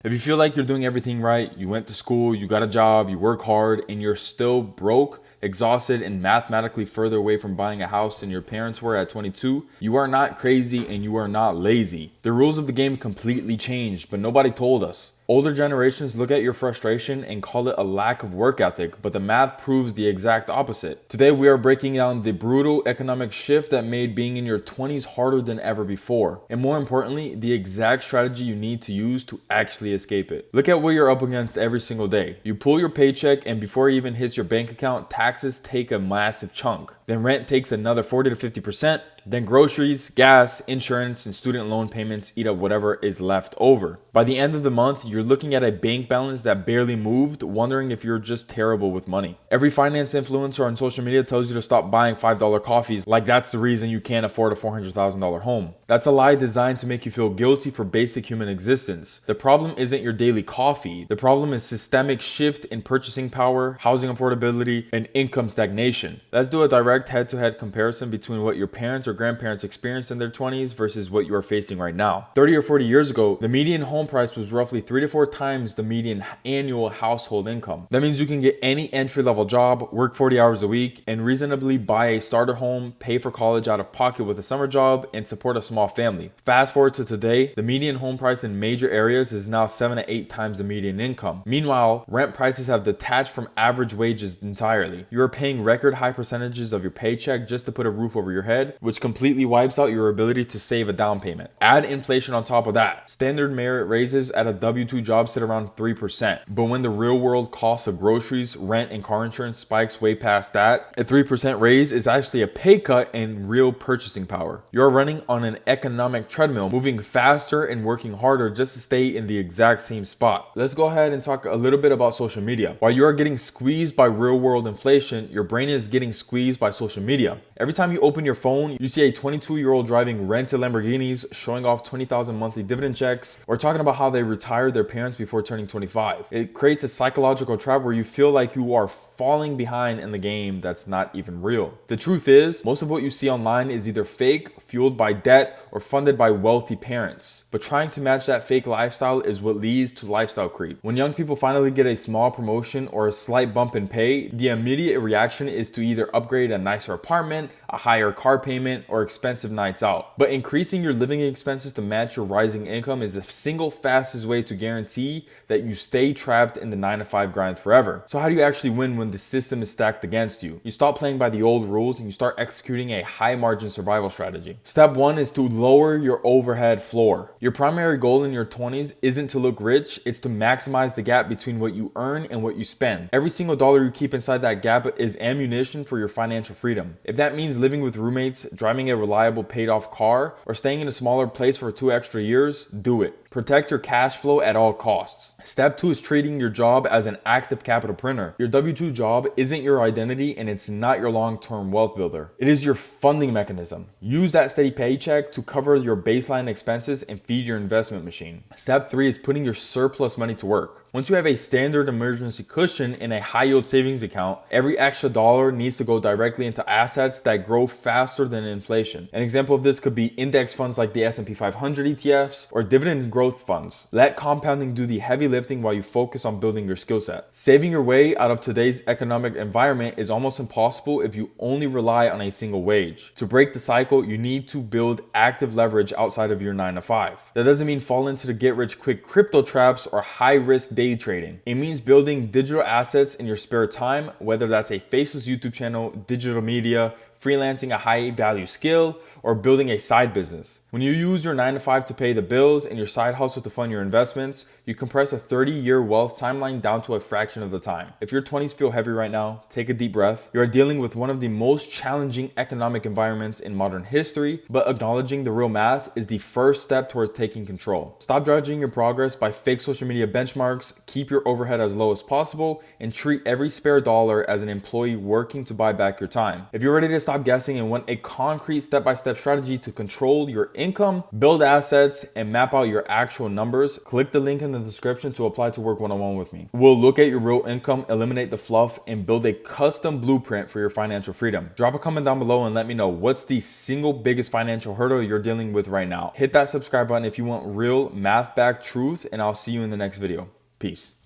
If you feel like you're doing everything right, you went to school, you got a job, you work hard, and you're still broke, exhausted, and mathematically further away from buying a house than your parents were at 22, you are not crazy and you are not lazy. The rules of the game completely changed, but nobody told us. Older generations look at your frustration and call it a lack of work ethic, but the math proves the exact opposite. Today, we are breaking down the brutal economic shift that made being in your 20s harder than ever before, and more importantly, the exact strategy you need to use to actually escape it. Look at what you're up against every single day. You pull your paycheck, and before it even hits your bank account, taxes take a massive chunk. Then rent takes another 40 to 50%. Then groceries, gas, insurance, and student loan payments eat up whatever is left over. By the end of the month, you're looking at a bank balance that barely moved, wondering if you're just terrible with money. Every finance influencer on social media tells you to stop buying $5 coffees, like that's the reason you can't afford a $400,000 home. That's a lie designed to make you feel guilty for basic human existence. The problem isn't your daily coffee. The problem is systemic shift in purchasing power, housing affordability, and income stagnation. Let's do a direct head-to-head comparison between what your parents or grandparents experienced in their 20s versus what you are facing right now. 30 or 40 years ago, the median home price was roughly 3 to 4 times the median annual household income. That means you can get any entry-level job, work 40 hours a week, and reasonably buy a starter home, pay for college out of pocket with a summer job, and support a small family. Fast forward to today, the median home price in major areas is now 7 to 8 times the median income. Meanwhile, rent prices have detached from average wages entirely. You are paying record high percentages of your paycheck just to put a roof over your head, which completely wipes out your ability to save a down payment. Add inflation on top of that. Standard merit raises at a W-2 job sit around 3%. But when the real world cost of groceries, rent, and car insurance spikes way past that, a 3% raise is actually a pay cut in real purchasing power. You're running on an economic treadmill, moving faster and working harder just to stay in the exact same spot. Let's go ahead and talk a little bit about social media. While you are getting squeezed by real world inflation, your brain is getting squeezed by social media. Every time you open your phone, you see a 22-year-old driving rented Lamborghinis, showing off 20,000 monthly dividend checks, or talking about how they retired their parents before turning 25. It creates a psychological trap where you feel like you are falling behind in the game that's not even real. The truth is, most of what you see online is either fake, fueled by debt, or funded by wealthy parents. But trying to match that fake lifestyle is what leads to lifestyle creep. When young people finally get a small promotion or a slight bump in pay, the immediate reaction is to either upgrade a nicer apartment, a higher car payment, or expensive nights out. But increasing your living expenses to match your rising income is the single fastest way to guarantee that you stay trapped in the 9 to 5 grind forever. So how do you actually win when the system is stacked against you? You stop playing by the old rules and you start executing a high margin survival strategy. Step 1 is to lower your overhead floor. Your primary goal in your 20s isn't to look rich, it's to maximize the gap between what you earn and what you spend. Every single dollar you keep inside that gap is ammunition for your financial freedom. If that means living with roommates, driving a reliable paid off car, or staying in a smaller place for 2 extra years, do it. Protect your cash flow at all costs. Step 2 is treating your job as an active capital printer. Your W-2 job isn't your identity and it's not your long-term wealth builder. It is your funding mechanism. Use that steady paycheck to cover your baseline expenses and feed your investment machine. Step 3 is putting your surplus money to work. Once you have a standard emergency cushion in a high-yield savings account, every extra dollar needs to go directly into assets that grow faster than inflation. An example of this could be index funds like the S&P 500 ETFs or dividend growth funds. Let compounding do the heavy lifting while you focus on building your skill set. Saving your way out of today's economic environment is almost impossible if you only rely on a single wage. To break the cycle, you need to build active leverage outside of your 9 to 5. That doesn't mean fall into the get-rich-quick crypto traps or high-risk day trading. It means building digital assets in your spare time, whether that's a faceless YouTube channel, digital media, freelancing a high value skill, or building a side business. When you use your 9 to 5 to pay the bills and your side hustle to fund your investments, you compress a 30-year wealth timeline down to a fraction of the time. If your 20s feel heavy right now, take a deep breath. You are dealing with one of the most challenging economic environments in modern history, but acknowledging the real math is the first step towards taking control. Stop judging your progress by fake social media benchmarks, keep your overhead as low as possible, and treat every spare dollar as an employee working to buy back your time. If you're ready to stop guessing and want a concrete step-by-step strategy to control your income, income, build assets, and map out your actual numbers, click the link in the description to apply to work one-on-one with me. We'll look at your real income, eliminate the fluff, and build a custom blueprint for your financial freedom. Drop a comment down below and let me know what's the single biggest financial hurdle you're dealing with right now. Hit that subscribe button if you want real math-backed truth, and I'll see you in the next video. Peace.